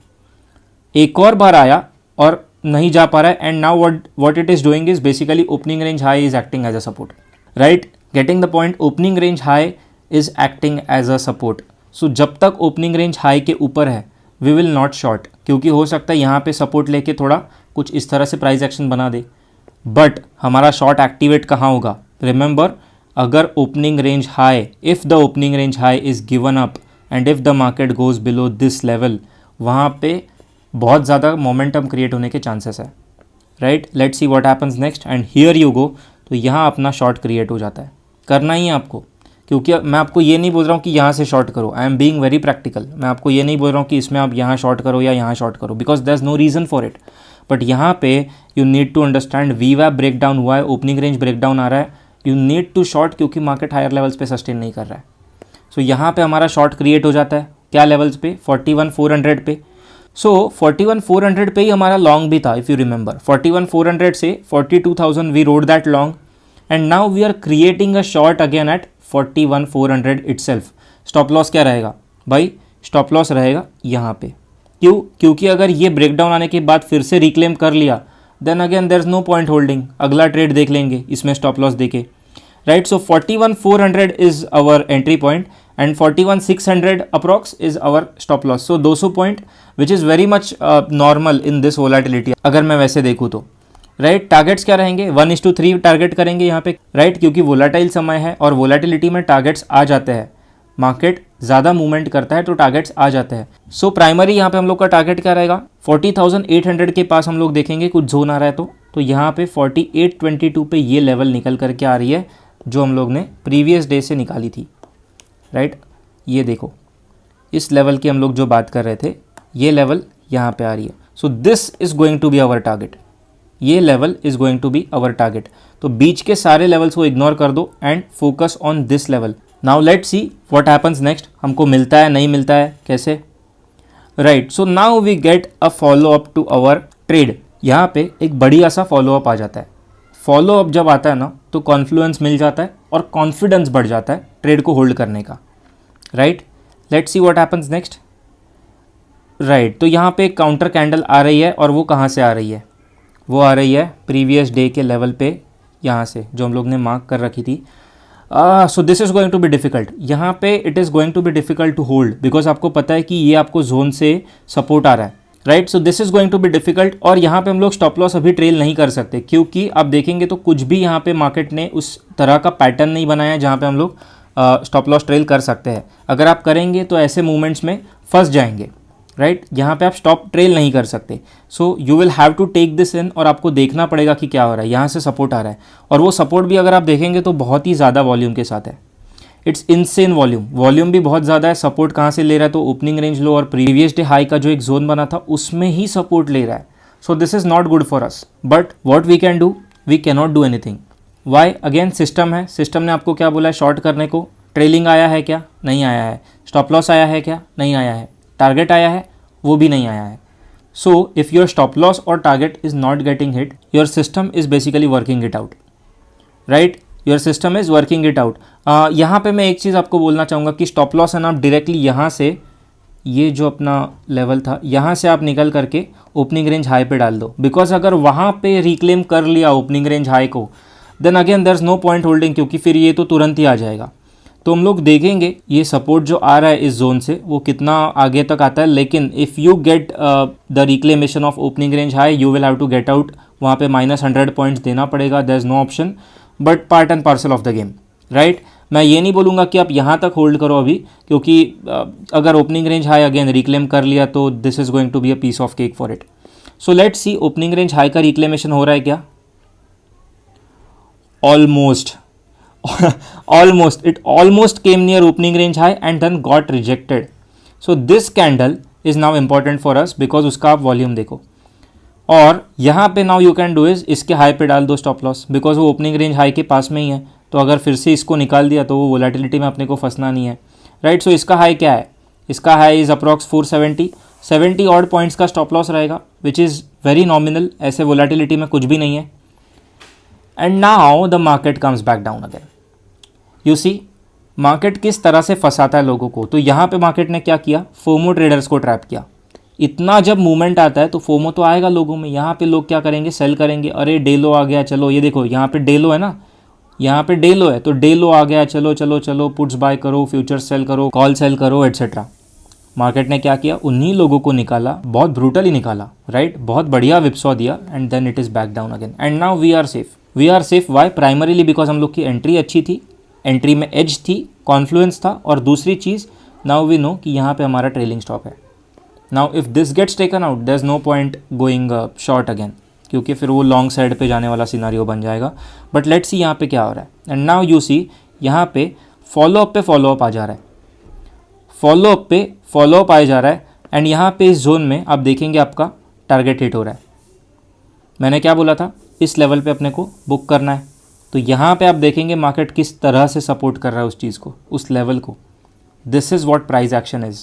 S1: एक और बार आया और नहीं जा पा रहा है, and now what it is doing is basically opening range high is acting as a support, right? Getting the point? Opening range high is acting as a support. So जब तक ओपनिंग रेंज हाई के ऊपर है वी विल नॉट शॉर्ट, क्योंकि हो सकता है यहाँ पे सपोर्ट लेके थोड़ा कुछ इस तरह से प्राइस एक्शन बना दे। बट हमारा शॉर्ट एक्टिवेट कहाँ होगा? रिमेंबर, अगर opening range high, if the opening range high is given up and if the market goes below this level, वहाँ पे बहुत ज़्यादा मोमेंटम क्रिएट होने के चांसेस है, right? Let's see what happens next. And here you go. तो यहाँ अपना शॉर्ट क्रिएट हो जाता है। करना ही है आपको, क्योंकि मैं आपको ये नहीं बोल रहा हूँ कि यहाँ से शॉर्ट करो। आई एम बीइंग वेरी प्रैक्टिकल। मैं आपको ये नहीं बोल रहा हूँ कि इसमें आप यहाँ शॉर्ट करो या यहाँ शॉर्ट करो, because there is no reason for it. But यहाँ पे यू नीड टू अंडरस्टैंड वीवैप ब्रेक डाउन हुआ है, ओपनिंग रेंज ब्रेक डाउन आ रहा है, यू नीड टू शॉर्ट, क्योंकि मार्केट हायर लेवल्स पे सस्टेन नहीं कर रहा है। सो यहाँ पे हमारा शॉर्ट क्रिएट हो जाता है। क्या लेवल्स पे? 41,400 पे। सो 41,400 पे ही हमारा लॉन्ग भी था, इफ़ यू रिमेंबर। 41,400 से 42,000 we rode that long, and now we are creating a short again at 41,400 itself. Stop loss क्या रहेगा भाई? स्टॉप लॉस रहेगा यहाँ पे। क्यों? क्योंकि अगर ये ब्रेकडाउन आने के बाद फिर से रिक्लेम कर लिया, then again there is no point holding. अगला ट्रेड देख लेंगे इसमें स्टॉप लॉस देके, right? So 41,400 is our entry point and 41,600 approx is our stop loss. So 200 point which is very much normal in this volatility, अगर मैं वैसे देखूँ तो, राइट? टारगेट्स क्या रहेंगे? 1:3 टारगेट करेंगे यहाँ पे, राइट? क्योंकि वोलाटाइल समय है और वोलाटिलिटी में टारगेट्स आ जाते हैं। मार्केट ज़्यादा मूवमेंट करता है तो टारगेट्स आ जाते हैं। सो प्राइमरी यहाँ पे हम लोग का टारगेट क्या रहेगा? 40,800 के पास हम लोग देखेंगे कुछ जोन आ रहा है तो यहाँ पे 4822 पे ये लेवल निकल करके आ रही है जो हम लोग ने प्रीवियस डे से निकाली थी, राइट? ये देखो, इस लेवल की हम लोग जो बात कर रहे थे, ये लेवल यहाँ पे आ रही है। So this is going to be our target. ये level is going to be our target. तो बीच के सारे लेवल्स को इग्नोर कर दो and focus on this level. Now let's see what happens next. हमको मिलता है, नहीं मिलता है, कैसे, right? So now we get a follow up to our trade. यहाँ पे एक बढ़िया सा फॉलो अप आ जाता है। फॉलो अप जब आता है ना तो कॉन्फ्लुएंस मिल जाता है और कॉन्फिडेंस बढ़ जाता है ट्रेड को होल्ड करने का। Right. Let's see what happens next. Right, तो यहाँ पे एक काउंटर कैंडल आ रही है और वो कहाँ से आ रही है, वो आ रही है प्रीवियस डे के लेवल पे, यहाँ से जो हम लोग ने मार्क कर रखी थी। So this is going to be difficult, यहाँ पे it is going to be difficult to hold, because आपको पता है कि ये आपको जोन से सपोर्ट आ रहा है, right. So this is going to be difficult, और यहाँ पे हम लोग स्टॉप लॉस अभी ट्रेल नहीं कर सकते, क्योंकि आप देखेंगे तो कुछ भी यहाँ पे मार्केट ने उस तरह का पैटर्न नहीं बनाया है जहाँ पे हम लोग स्टॉप लॉस ट्रेल कर सकते हैं। अगर आप करेंगे तो ऐसे मूवमेंट्स में फंस जाएंगे, राइट। यहाँ पे आप स्टॉप ट्रेल नहीं कर सकते। So you will have to take this in, और आपको देखना पड़ेगा कि क्या हो रहा है। यहाँ से सपोर्ट आ रहा है, और वो सपोर्ट भी अगर आप देखेंगे तो बहुत ही ज़्यादा वॉल्यूम के साथ है। इट्स इनसेन वॉल्यूम भी बहुत ज़्यादा है। सपोर्ट कहाँ से ले रहा है, तो ओपनिंग रेंज लो और प्रीवियस डे हाई का जो एक जोन बना था उसमें ही सपोर्ट ले रहा है। So this is not good for us, but what we can do, we can not do anything. Why, again system है, सिस्टम ने आपको क्या बोला है, शॉर्ट करने को। ट्रेलिंग आया है क्या, नहीं आया है। स्टॉप लॉस आया है क्या, नहीं आया है। टारगेट आया है, वो भी नहीं आया है। So if your stop loss और target is not getting hit, your system is basically working it out, right. Your system is working it out. यहाँ पे मैं एक चीज़ आपको बोलना चाहूँगा कि स्टॉप लॉस है ना, आप डायरेक्टली यहाँ से, ये जो अपना लेवल था यहाँ से आप निकल करके ओपनिंग रेंज हाई पे डाल दो, बिकॉज अगर वहाँ पे रिक्लेम कर लिया ओपनिंग रेंज हाई को, then again there is no point holding, क्योंकि फिर ये तो तुरंत ही आ जाएगा। तो हम लोग देखेंगे ये सपोर्ट जो आ रहा है इस जोन से वो कितना आगे तक आता है, लेकिन if you get the reclamation of opening range high, you will have to get out. वहाँ पे -100 पॉइंट्स देना पड़ेगा, there is no option, but part and parcel of the game, right. मैं ये नहीं बोलूँगा कि आप यहाँ तक होल्ड करो अभी, क्योंकि अगर opening range high again reclaim कर लिया तो this is going to be a piece of cake for it. So let's see opening range high का रिक्लेमेशन हो रहा है क्या। Almost almost, it almost came near opening range high and then got rejected. So this candle is now important for us because उसका आप वॉल्यूम देखो, और यहाँ पे now you can do is इसके हाई पे डाल दो स्टॉप लॉस, बिकॉज वो ओपनिंग रेंज हाई के पास में ही है। तो अगर फिर से इसको निकाल दिया तो वो वोलेटिलिटी में अपने को फंसना नहीं है, राइट। सो इसका हाई क्या है, इसका high is approx 470 odd points का स्टॉप लॉस रहेगा, विच इज़ वेरी नॉमिनल, ऐसे वोलेटिलिटी में कुछ भी नहीं है। And now the market comes back down again. You see market किस तरह से फंसाता है लोगों को। तो यहाँ पे मार्केट ने क्या किया, फोमो ट्रेडर्स को ट्रैप किया। इतना जब मूवमेंट आता है तो फोमो तो आएगा लोगों में। यहाँ पे लोग क्या करेंगे, सेल करेंगे। अरे डे लो आ गया, चलो ये देखो यहाँ पे डे लो है ना, यहाँ पे डे लो है तो डे लो आ गया, चलो चलो चलो पुट्स बाय करो, फ्यूचर्स सेल करो, कॉल सेल करो, एट्सेट्रा। मार्केट ने क्या किया, उन्हीं लोगों को निकाला, बहुत ब्रूटली निकाला, राइट। बहुत बढ़िया विपसॉ दिया and then it is back down again. And now we are safe. We are safe why, primarily because हम लोग की एंट्री अच्छी थी, एंट्री में एज थी, कॉन्फ्लुएंस था, और दूसरी चीज़ नाउ वी नो कि यहाँ पे हमारा ट्रेलिंग स्टॉप है। Now if this gets taken out there is no point going short again, क्योंकि फिर वो लॉन्ग साइड पे जाने वाला सिनारियो बन जाएगा। बट लेट्स सी यहाँ पे क्या हो रहा है। एंड नाउ यू सी यहाँ पे फॉलोअप पे फॉलोअप आ जा रहा है, फॉलोअप पे फॉलोअप आए जा रहा है। एंड यहाँ पे इस जोन में आप देखेंगे आपका टारगेट हिट हो रहा है। मैंने क्या बोला था, इस लेवल पे अपने को बुक करना है। तो यहाँ पे आप देखेंगे मार्केट किस तरह से सपोर्ट कर रहा है उस चीज़ को, उस लेवल को। This is what price action is,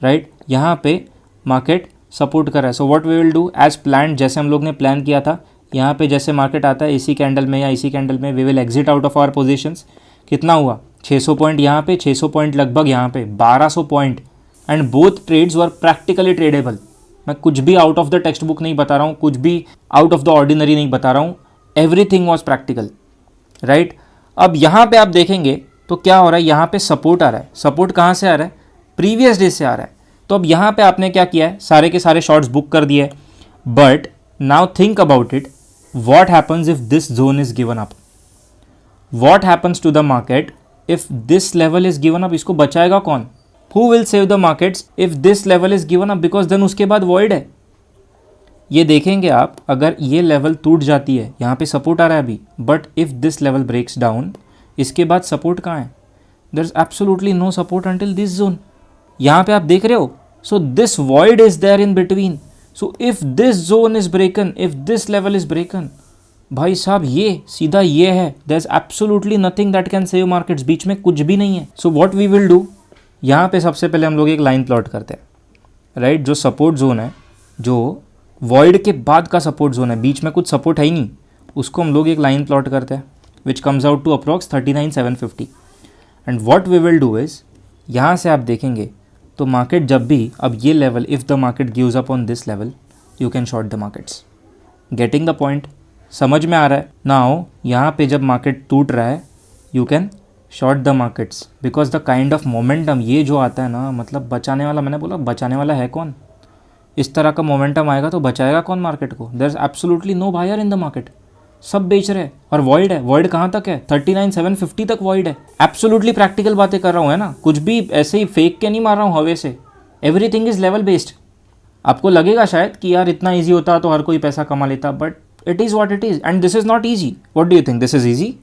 S1: right. यहाँ पे मार्केट सपोर्ट कर रहा है। So what we will do as plan, जैसे हम लोग ने प्लान किया था, यहाँ पे जैसे मार्केट आता है इसी कैंडल में या इसी कैंडल में, we will exit out of our positions. कितना हुआ, 600 पॉइंट यहाँ पे, 600 पॉइंट लगभग यहाँ पे, 1200 point. And both trades were practically tradable. मैं कुछ भी out of the text book नहीं बता रहा हूँ, कुछ भी आउट ऑफ द ऑर्डिनरी नहीं बता रहा हूँ, एवरीथिंग वॉज प्रैक्टिकल, राइट। अब यहाँ पे आप देखेंगे तो क्या हो रहा है, यहाँ पे सपोर्ट आ रहा है। सपोर्ट कहाँ से आ रहा है, प्रीवियस डे से आ रहा है। तो अब यहाँ पे आपने क्या किया है, सारे के सारे शॉर्ट्स बुक कर दिए। But now think about it, what happens if this zone is given up, what happens to the market if this level is given up. इसको बचाएगा कौन, who will save the markets if this level is given up, because then उसके बाद वॉइड है। ये देखेंगे आप, अगर ये लेवल टूट जाती है, यहाँ पे सपोर्ट आ रहा है अभी, but if this level breaks down, इसके बाद सपोर्ट कहाँ है, there is absolutely no support until this zone. यहाँ पे आप देख रहे हो, so this void is there in between. So if this zone is broken, if this level is broken, भाई साहब ये सीधा ये है, there is absolutely nothing that can save markets, बीच में कुछ भी नहीं है। So what we will do, यहाँ पे सबसे पहले हम लोग एक लाइन प्लॉट करते हैं, राइट। जो सपोर्ट जोन है, जो वॉइड के बाद का सपोर्ट जोन है, बीच में कुछ सपोर्ट है ही नहीं, उसको हम लोग एक लाइन प्लॉट करते हैं which comes out to approx 39,750। And what we will do is, यहाँ से आप देखेंगे तो मार्केट जब भी, अब ये level, if the market gives up on this level, you can short the markets. Getting the point? समझ में आ रहा है? नाउ यहाँ पे जब मार्केट टूट रहा है, you can short the markets because the kind of momentum ये जो आता है ना, मतलब बचाने वाला, मैंने बोला बचाने वाला है कौन? इस तरह का मोमेंटम आएगा तो बचाएगा कौन मार्केट को? There is absolutely no buyer in the market, सब बेच रहे हैं और वॉइड है। वॉइड कहाँ तक है? 39,750 तक वॉइड है। एब्सोल्युटली प्रैक्टिकल बातें कर रहा हूँ, है ना, कुछ भी ऐसे ही फेक के नहीं मार रहा हूँ हवे से। Everything is level based. आपको लगेगा शायद कि यार इतना ईजी होता तो हर कोई पैसा कमा लेता, but it is what it is and this is not easy. What do you think? This is easy?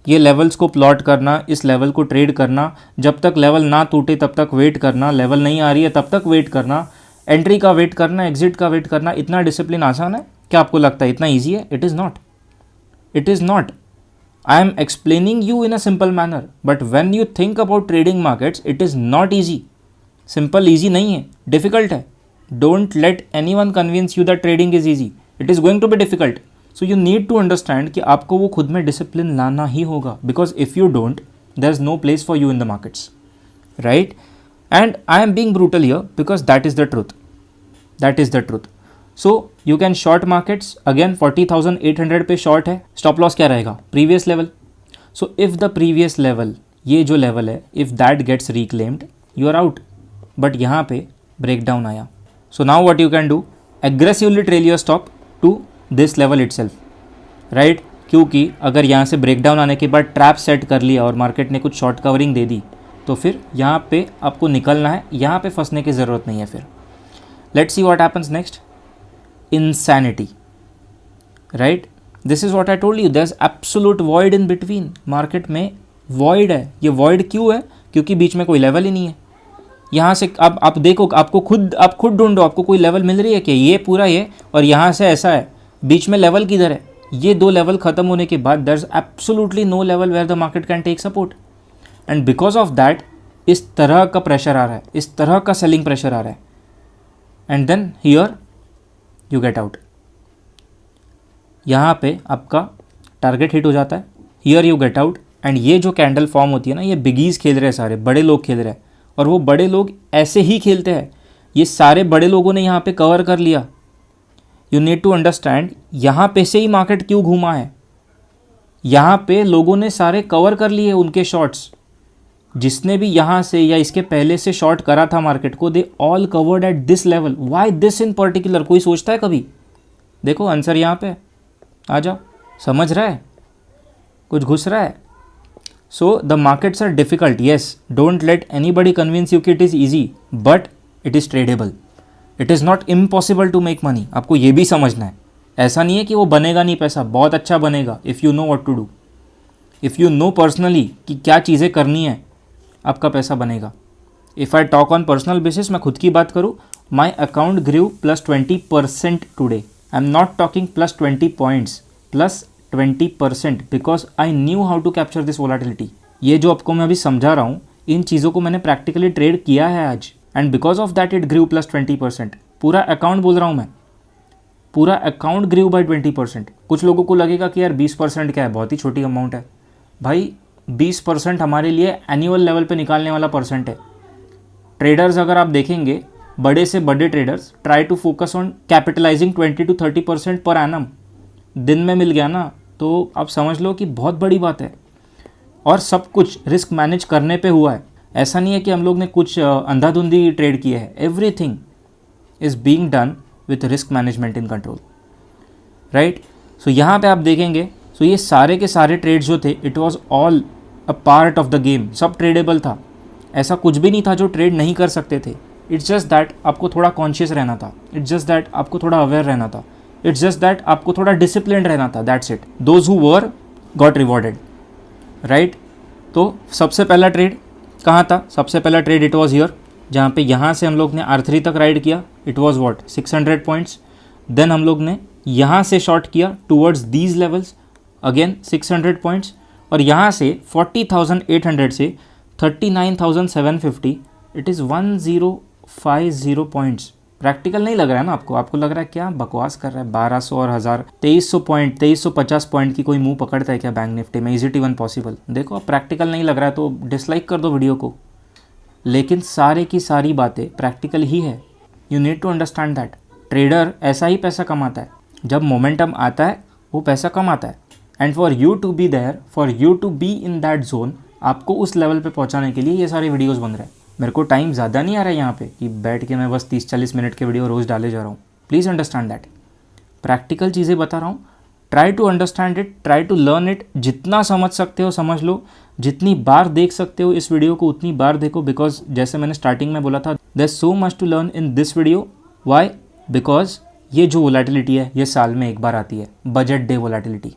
S1: ये लेवल्स को प्लॉट करना, इस लेवल को ट्रेड करना, जब तक लेवल ना टूटे तब तक वेट करना, लेवल नहीं आ रही है तब तक वेट करना, एंट्री का वेट करना, एग्जिट का वेट करना, इतना डिसिप्लिन आसान है? क्या आपको लगता है इतना ईजी है? It is not. It is not. I am explaining you in a simple manner, but when you think about trading markets, it is not easy. Simple easy नहीं है, डिफिकल्ट है। Don't let any one convince you that trading is easy. It is going to be difficult. So you need to understand कि आपको वो खुद में डिसिप्लिन लाना ही होगा, because if you don't, there is no place for you in the markets, right? And I am being brutal here because that is the truth. That is the truth. So you can short markets. Again 40,800 पे शॉर्ट है। स्टॉप लॉस क्या रहेगा? Previous level. So if the previous level, ये जो लेवल है, if that gets reclaimed, you are out. But यहाँ पे ब्रेकडाउन आया। So now what you can do? Aggressively trail your stop to this level itself, right? क्योंकि अगर यहाँ से ब्रेकडाउन आने के बाद ट्रैप सेट कर लिया और मार्केट ने कुछ शॉर्ट कवरिंग दे दी, तो फिर यहाँ पे आपको निकलना है, यहाँ पे फंसने की ज़रूरत नहीं है। फिर let's see what happens next. Insanity, right? This is what I told you, there is absolute void in between. Market में वॉइड है। ये वॉइड क्यों है? क्योंकि बीच में कोई लेवल ही नहीं है। यहाँ से अब आप देखो, आप खुद ढूंढो, आपको कोई लेवल मिल रही है कि ये पूरा ये और यहाँ से ऐसा है, बीच में लेवल किधर है? ये दो लेवल खत्म होने के बाद there is absolutely no level where the market can take support, and because of that इस तरह का प्रेशर आ रहा है, इस तरह का सेलिंग प्रेशर आ रहा है, and then here you get out. यहाँ पे आपका टारगेट हिट हो जाता है, here you get out, and ये जो कैंडल फॉर्म होती है ना, ये बिगीज खेल रहे हैं, सारे बड़े लोग खेल रहे हैं, और वो बड़े लोग ऐसे ही खेलते हैं। ये सारे बड़े लोगों ने यहाँ पे कवर कर लिया। यू नीड टू अंडरस्टैंड यहाँ पे से ही मार्केट क्यों घूमा है। यहाँ पे लोगों ने सारे कवर कर लिए उनके शॉर्ट्स। जिसने भी यहाँ से या इसके पहले से शॉर्ट करा था मार्केट को, they all covered at this level. Why this in particular? कोई सोचता है कभी? देखो आंसर यहाँ पे आ जाओ। समझ रहा है? कुछ घुस रहा है? So the markets are difficult, yes, don't let anybody convince you कि it is easy, but it is tradable. It is not impossible to make money. आपको ये भी समझना है। ऐसा नहीं है कि वो बनेगा नहीं पैसा, बहुत अच्छा बनेगा if you know what to do. If you know personally कि क्या चीज़ें करनी है, आपका पैसा बनेगा। If I talk on personal basis, मैं खुद की बात करूँ, my account grew plus 20% today. I'm not talking plus 20 points, plus 20% because I knew how to capture this volatility. ये जो आपको मैं अभी समझा रहा हूँ, इन चीज़ों को मैंने प्रैक्टिकली ट्रेड किया है आज, and because of that it grew plus 20%। पूरा अकाउंट बोल रहा हूँ मैं, पूरा अकाउंट ग्रू बाय 20%। कुछ लोगों को लगेगा कि यार 20% क्या है, बहुत ही छोटी अमाउंट है। भाई 20% हमारे लिए एनुअल लेवल पे निकालने वाला परसेंट है। ट्रेडर्स अगर आप देखेंगे, बड़े से बड़े traders try to focus on capitalising 20 to 30% per annum. दिन में मिल गया ना, तो आप समझ लो कि बहुत बड़ी बात है। और सब कुछ रिस्क मैनेज करने पे हुआ है। ऐसा नहीं है कि हम लोग ने कुछ अंधाधुंधी ट्रेड किया है। Everything is being done with risk management in control, right? So यहाँ पे आप देखेंगे, सो ये सारे के सारे ट्रेड्स जो थे, it was all a part of the game. सब ट्रेडेबल था, ऐसा कुछ भी नहीं था जो ट्रेड नहीं कर सकते थे। इट्स जस्ट दैट आपको थोड़ा कॉन्शियस रहना था, इट्स जस्ट दैट आपको थोड़ा अवेयर रहना था, इट्स जस्ट दैट आपको थोड़ा डिसिप्लिन रहना था। That's it. Those who were got rewarded, right? तो सबसे पहला ट्रेड कहाँ था? सबसे पहला ट्रेड इट वाज हियर, जहाँ पे यहाँ से हम लोग ने R3 तक राइड किया। It was what 600 points. देन हम लोग ने यहाँ से शॉर्ट किया towards these levels, again 600 points, और यहाँ से 40,800 से 39,750, इट इज़ 1050 पॉइंट्स। प्रैक्टिकल नहीं लग रहा है ना आपको? आपको लग रहा है क्या बकवास कर रहा है, 1200 और 1000, 2300 पॉइंट, 2350 पॉइंट की कोई मुंह पकड़ता है क्या बैंक निफ्टी में? Is it even possible? देखो अब प्रैक्टिकल नहीं लग रहा है तो डिसलाइक कर दो वीडियो को, लेकिन सारे की सारी बातें प्रैक्टिकल ही है। You need to understand that. Trader ऐसा ही पैसा कमाता है, जब मोमेंटम आता है वो पैसा कमाता है। And for you to be there, for you to be in that zone, आपको उस लेवल पे पहुंचाने के लिए ये सारे वीडियोस बन रहे हैं। मेरे को टाइम ज़्यादा नहीं आ रहा है यहाँ पे कि बैठ के मैं बस 30-40 मिनट के वीडियो रोज़ डाले जा रहा हूँ। Please understand that. प्रैक्टिकल चीज़ें बता रहा हूँ, try to understand it, try to learn it. जितना समझ सकते हो समझ लो, जितनी बार देख सकते हो इस वीडियो को उतनी बार देखो, बिकॉज जैसे मैंने स्टार्टिंग में बोला था, there so much to learn in this video. Why? Because ये जो वोलेटिलिटी है ये साल में एक बार आती है, बजट डे वोलेटिलिटी।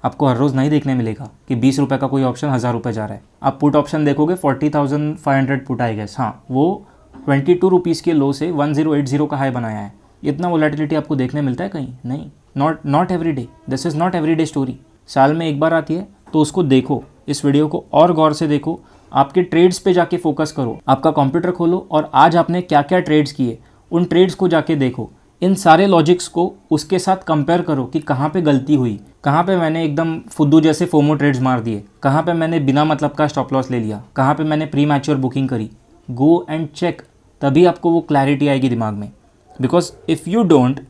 S1: आपको हर रोज़ नहीं देखने मिलेगा कि 20 रुपये का कोई ऑप्शन 1000 रुपये जा रहा है। आप पुट ऑप्शन देखोगे 40,500 पुट आई गेस, हाँ, वो 22 रुपीज़ के लो से 1080 का हाई बनाया है। इतना वोलेटिलिटी आपको देखने मिलता है कहीं? नहीं, not every day. This is not every day story. साल में एक बार आती है, तो उसको देखो, इस वीडियो को और गौर से देखो, आपके ट्रेड्स पे जाके फोकस करो। आपका कंप्यूटर खोलो और आज आपने क्या क्या ट्रेड्स किए उन ट्रेड्स को जाके देखो। इन सारे लॉजिक्स को उसके साथ कंपेयर करो कि कहाँ पे गलती हुई, कहाँ पे मैंने एकदम फुद्दू जैसे फोमो ट्रेड्स मार दिए, कहाँ पे मैंने बिना मतलब का स्टॉप लॉस ले लिया, कहाँ पे मैंने प्री मैच्योर बुकिंग करी। गो एंड चेक, तभी आपको वो क्लैरिटी आएगी दिमाग में। Because if you don't,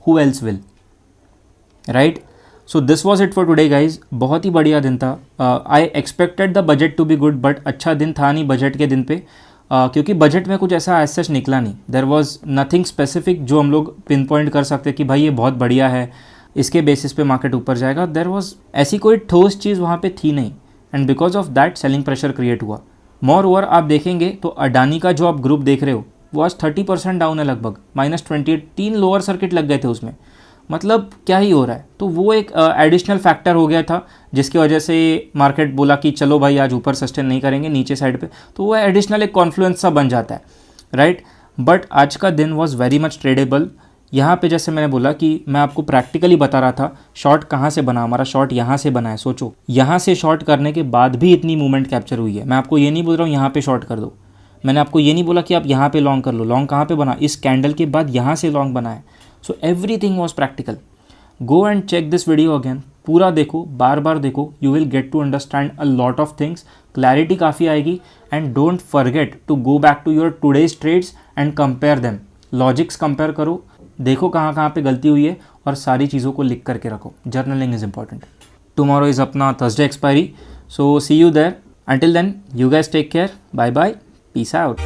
S1: who else will, right? So this was it for today guys. बहुत ही बढ़िया दिन था। I expected the budget to be good, but अच्छा दिन था नहीं बजट के दिन पे, क्योंकि बजट में कुछ ऐसा एज सच निकला नहीं। देयर वॉज नथिंग स्पेसिफिक जो हम लोग पिन पॉइंट कर सकते कि भाई ये बहुत बढ़िया है, इसके बेसिस पे मार्केट ऊपर जाएगा। देयर वॉज ऐसी कोई ठोस चीज़ वहाँ पे थी नहीं, and because of that selling pressure create हुआ। मोर ओवर आप देखेंगे तो अडानी का जो आप ग्रुप देख रहे हो वो आज 30% डाउन है, लगभग -28। 3 लोअर सर्किट लग गए थे उसमें। मतलब क्या ही हो रहा है? तो वो एक एडिशनल फैक्टर हो गया था जिसकी वजह से मार्केट बोला कि चलो भाई आज ऊपर सस्टेन नहीं करेंगे, नीचे साइड पे। तो वो एडिशनल एक कॉन्फ्लुएंस सा बन जाता है, राइट? बट आज का दिन वॉज वेरी मच ट्रेडेबल। यहाँ पे जैसे मैंने बोला कि मैं आपको प्रैक्टिकली बता रहा था शॉर्ट कहाँ से बना, हमारा शॉर्ट यहाँ से बना है। सोचो, यहाँ से शॉर्ट करने के बाद भी इतनी मूवमेंट कैप्चर हुई है। मैं आपको ये नहीं बोल रहा हूँ यहाँ पे शॉर्ट कर दो, मैंने आपको ये नहीं बोला कि आप यहाँ पे लॉन्ग कर लो। लॉन्ग कहाँ पे बना? इस कैंडल के बाद यहाँ से लॉन्ग बना है। So everything was practical. Go and check this video again, पूरा देखो, बार बार देखो, you will get to understand a lot of things, clarity काफ़ी आएगी। And don't forget to go back to your today's trades and compare them. Logics compare करो, देखो कहाँ कहाँ पे गलती हुई है और सारी चीज़ों को लिख करके रखो। Journaling is important. Tomorrow is अपना Thursday expiry, so see you there. Until then, you guys take care, bye bye, peace out.